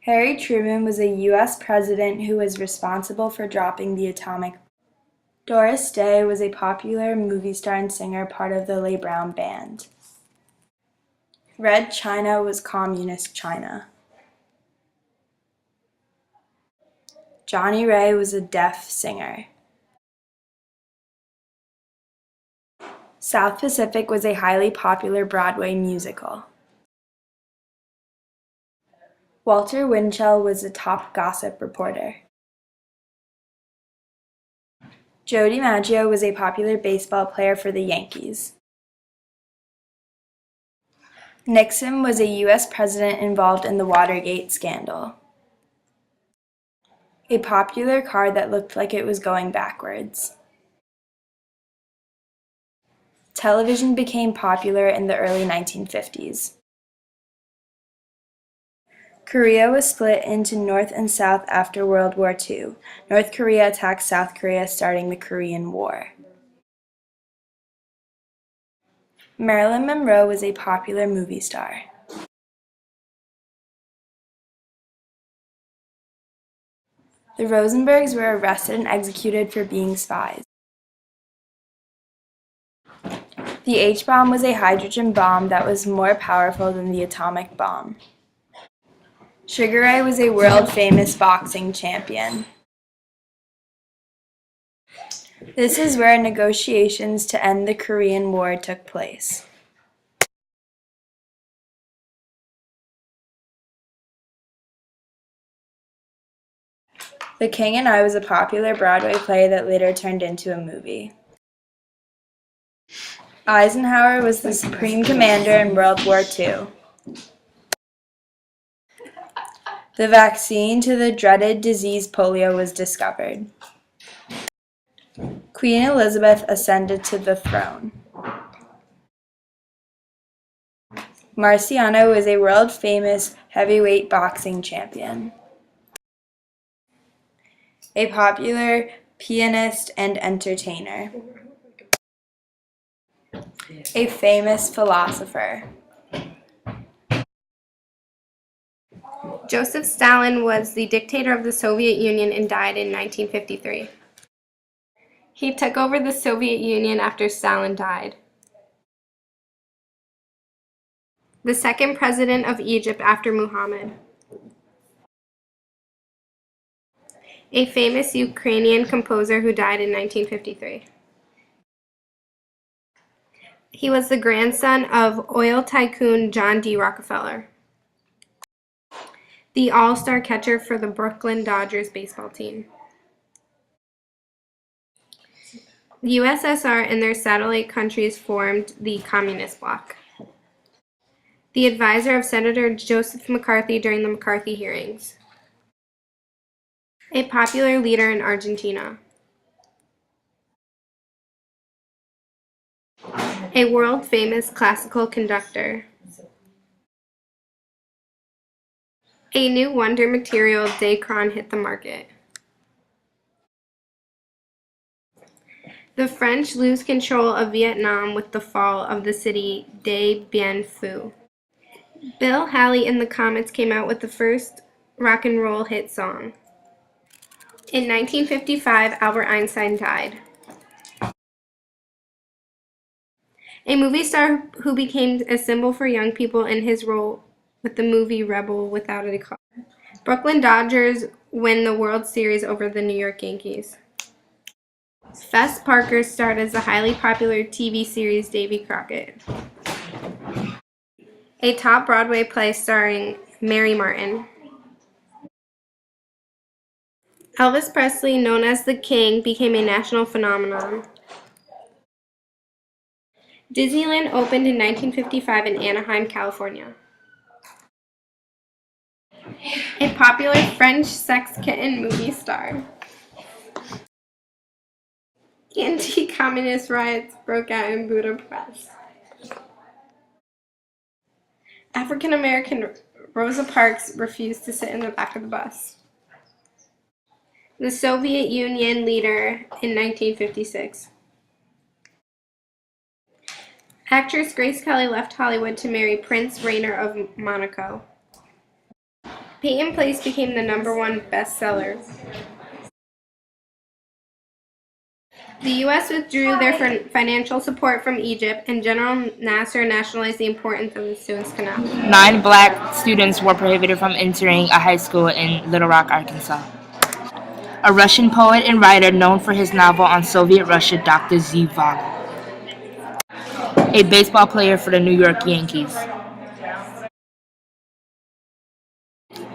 Harry Truman was a U.S. president who was responsible for dropping the atomic bomb. Doris Day was a popular movie star and singer, part of the Les Brown Band. Red China was Communist China. Johnny Ray was a deaf singer. South Pacific was a highly popular Broadway musical. Walter Winchell was a top gossip reporter. Joe DiMaggio was a popular baseball player for the Yankees. Nixon was a U.S. president involved in the Watergate scandal. A popular car that looked like it was going backwards. Television became popular in the early 1950s. Korea was split into North and South after World War II. North Korea attacked South Korea, starting the Korean War. Marilyn Monroe was a popular movie star. The Rosenbergs were arrested and executed for being spies. The H-bomb was a hydrogen bomb that was more powerful than the atomic bomb. Sugar Ray was a world-famous boxing champion. This is where negotiations to end the Korean War took place. The King and I was a popular Broadway play that later turned into a movie. Eisenhower was the supreme commander in World War II. The vaccine to the dreaded disease polio was discovered. Queen Elizabeth ascended to the throne. Marciano was a world-famous heavyweight boxing champion. A popular pianist and entertainer. A famous philosopher. Joseph Stalin was the dictator of the Soviet Union and died in 1953. He took over the Soviet Union after Stalin died. The second president of Egypt after Muhammad. A famous Ukrainian composer who died in 1953. He was the grandson of oil tycoon John D. Rockefeller, the all-star catcher for the Brooklyn Dodgers baseball team. The USSR and their satellite countries formed the Communist bloc. The advisor of Senator Joseph McCarthy during the McCarthy hearings. A popular leader in Argentina. A world-famous classical conductor. A new wonder material, Dacron, hit the market. The French lose control of Vietnam with the fall of the city Dien Bien Phu. Bill Haley and the Comets came out with the first rock and roll hit song. In 1955, Albert Einstein died. A movie star who became a symbol for young people in his role with the movie Rebel Without a Cause. Brooklyn Dodgers win the World Series over the New York Yankees. Fess Parker starred as the highly popular TV series Davy Crockett. A top Broadway play starring Mary Martin. Elvis Presley, known as the King, became a national phenomenon. Disneyland opened in 1955 in Anaheim, California. A popular French sex kitten movie star. Anti-communist riots broke out in Budapest. African-American Rosa Parks refused to sit in the back of the bus. The Soviet Union leader in 1956. Actress Grace Kelly left Hollywood to marry Prince Rainier of Monaco. Peyton Place became the #1 bestseller. The U.S. withdrew their financial support from Egypt, and General Nasser nationalized the importance of the Suez Canal. 9 black students were prohibited from entering a high school in Little Rock, Arkansas. A Russian poet and writer known for his novel on Soviet Russia, Dr. Zhivag. A baseball player for the New York Yankees.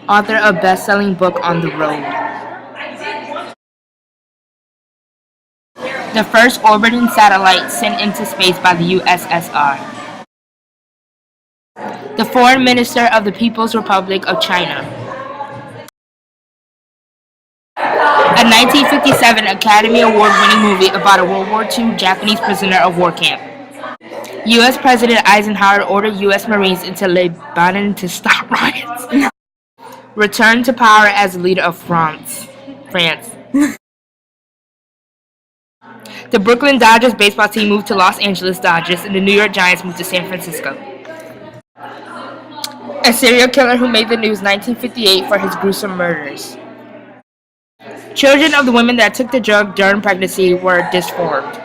Author of best-selling book On the Road. The first orbiting satellite sent into space by the USSR. The Foreign Minister of the People's Republic of China. A 1957 Academy Award-winning movie about a World War II Japanese prisoner of war camp. U.S. President Eisenhower ordered U.S. Marines into Lebanon to stop riots. Returned to power as the leader of France. The Brooklyn Dodgers baseball team moved to Los Angeles Dodgers, and the New York Giants moved to San Francisco. A serial killer who made the news 1958 for his gruesome murders. Children of the women that took the drug during pregnancy were disformed.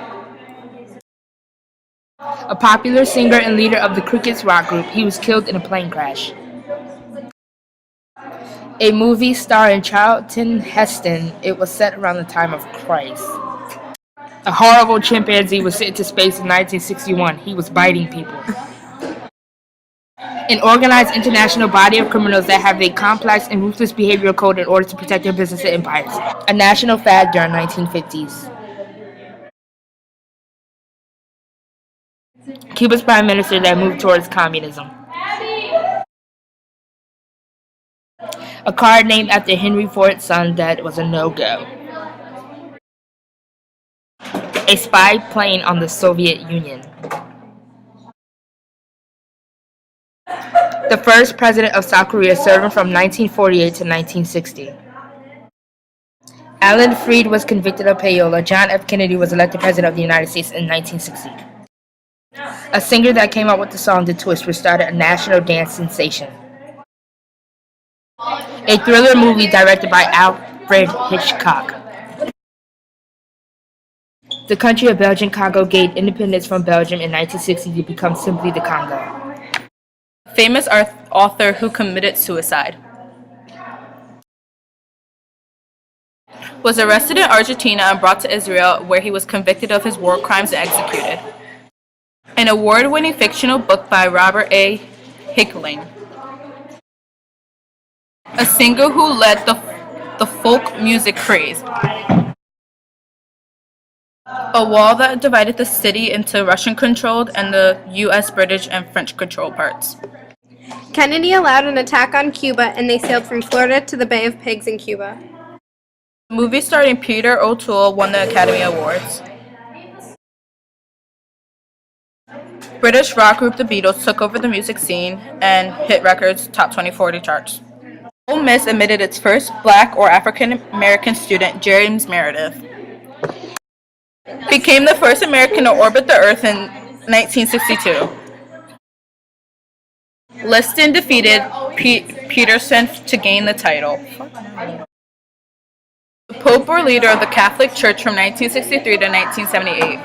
A popular singer and leader of the Crickets rock group, he was killed in a plane crash. A movie starring Charlton Heston, it was set around the time of Christ. A horrible chimpanzee was sent to space in 1961. He was biting people. An organized international body of criminals that have a complex and ruthless behavioral code in order to protect their business and empires. A national fad during 1950s. Cuba's prime minister that moved towards communism. A car named after Henry Ford's son that was a no-go. A spy plane on the Soviet Union. The first president of South Korea serving from 1948 to 1960. Alan Freed was convicted of payola. John F. Kennedy was elected president of the United States in 1960. A singer that came up with the song The Twist, which started a national dance sensation. A thriller movie directed by Alfred Hitchcock. The country of Belgian Congo gained independence from Belgium in 1960 to become simply the Congo. Famous author who committed suicide. Was arrested in Argentina and brought to Israel, where he was convicted of his war crimes and executed. An award-winning fictional book by Robert A. Hickling. A singer who led the folk music craze. A wall that divided the city into Russian-controlled and the U.S., British, and French-controlled parts. Kennedy allowed an attack on Cuba, and they sailed from Florida to the Bay of Pigs in Cuba. The movie starring Peter O'Toole won the Academy Awards. British rock group The Beatles took over the music scene and hit records top 20/40 charts. Ole Miss admitted its first black or African American student, James Meredith. Became the first American to orbit the Earth in 1962. Liston defeated Peterson to gain the title. The Pope or leader of the Catholic Church from 1963 to 1978.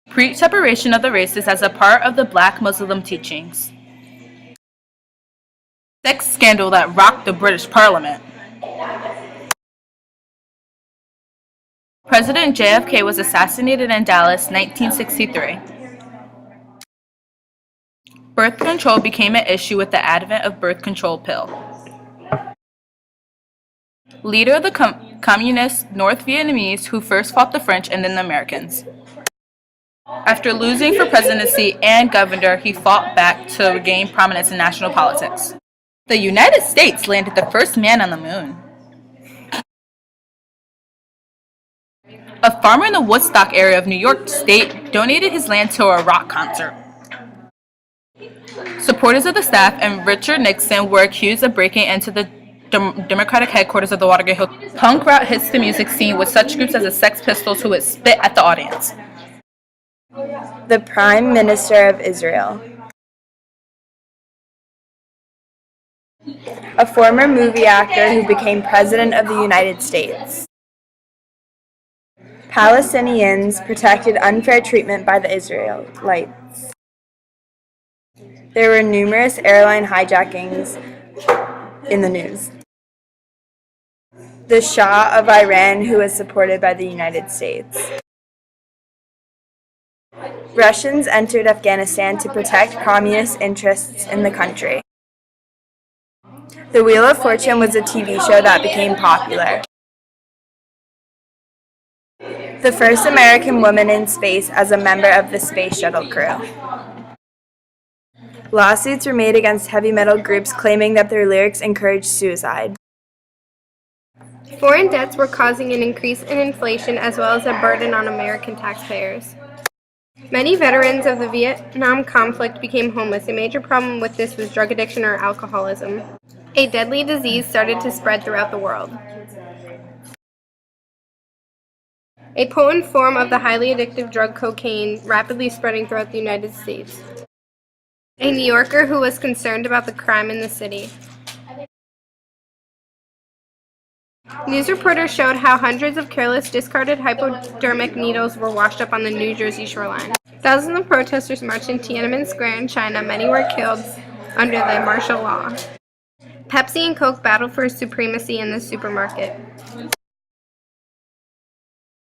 Preached separation of the races as a part of the Black Muslim teachings. Sex scandal that rocked the British Parliament. President JFK was assassinated in Dallas, 1963. Birth control became an issue with the advent of birth control pill. Leader of the communist North Vietnamese who first fought the French and then the Americans. After losing for presidency and governor, he fought back to regain prominence in national politics. The United States landed the first man on the moon. A farmer in the Woodstock area of New York State donated his land to a rock concert. Supporters of the staff and Richard Nixon were accused of breaking into the Democratic headquarters of the Watergate Hotel. Punk rock hits the music scene with such groups as the Sex Pistols, who would spit at the audience. The Prime Minister of Israel. a former movie actor who became President of the United States. Palestinians protected unfair treatment by the Israelites. There were numerous airline hijackings in the news. The Shah of Iran, who was supported by the United States. Russians entered Afghanistan to protect communist interests in the country. The Wheel of Fortune was a TV show that became popular. The first American woman in space as a member of the space shuttle crew. Lawsuits were made against heavy metal groups claiming that their lyrics encouraged suicide. Foreign debts were causing an increase in inflation as well as a burden on American taxpayers. Many veterans of the Vietnam conflict became homeless. A major problem with this was drug addiction or alcoholism. A deadly disease started to spread throughout the world. A potent form of the highly addictive drug cocaine rapidly spreading throughout the United States. A New Yorker who was concerned about the crime in the city. News reporters showed how hundreds of careless, discarded hypodermic needles were washed up on the New Jersey shoreline. Thousands of protesters marched in Tiananmen Square in China. Many were killed under the martial law. Pepsi and Coke battled for supremacy in the supermarket.